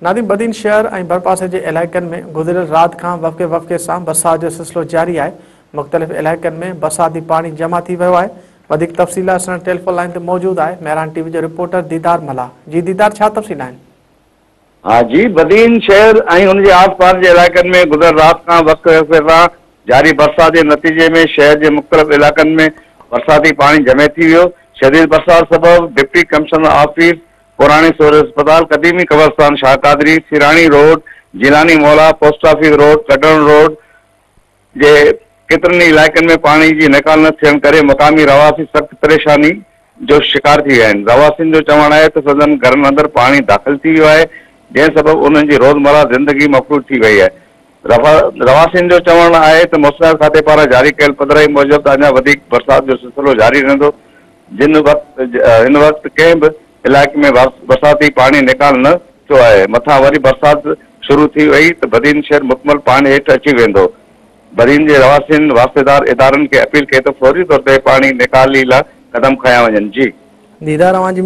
नादिम बदीन शहर और भरपासे के इलाक़नि में गुज़िरियल रात का वफ़क़े वफ़क़े से बरसात जो सिलसिलो जारी है। मुख़्तलिफ़ इलाक़नि में बरसाती पानी जमा थी वियो है। अधिक तफ़सीलात सां टेलीफोन लाइन ते मौजूद है मेहरान टीवी जो रिपोर्टर दीदार मला। जी दीदार, छा तफ़सील आहिनि? हाँ जी, बदीन शहर और उनके आस-पास के इलाक़नि में गुज़िरियल रात का वक़्फ़े वफ़क़े सां जारी बरसात के नतीजे में शहर के मुख़्तलिफ़ इलाक़नि में बरसाती पानी जमे थी वियो। शदीद बरसात सबब डिप्टी कमिश्नर ऑफिस, पुरानी सोर अस्पताल, कदीमी कब्रस्तान शाहकादरी, सिरानी रोड, जिलानी मौला, पोस्ट ऑफिस रोड, कटन रोड जे केतरनि इलाक़नि में पानी की निकाल न थियण करे मक़ामी रवासी सख़्त परेशानी जो शिकार थी विया आहिनि। रवासियुनि जो चवणु आहे त संदनि घरनि अंदरि पानी दाख़िल थी वियो आहे, जंहिं सबबि उन्हनि जी रोज़मर्रा ज़िंदगी मफ़लूज थी वई आहे। रवासियुनि जो चवणु आहे त मौसमियात खाते पारां जारी कयल पधिराई मूजिबि अञा वधीक बरसात जो सिलसिलो जारी रहंदो। हिन वक़्तु कंहिं बि इलाइक़े में बरसाती पानी निकाल न थियो आहे। मथां वरी बरसात शुरू थी वई त बदीन शहर मुकमल पानी हेठि अची वेंदो। बदीन जे रवासियुनि वास्तेदार इदारनि खे अपील कई त फौरी तौर ते पानी निकाली लाइ क़दम खयां वञनि। जी दीदार, अवां जी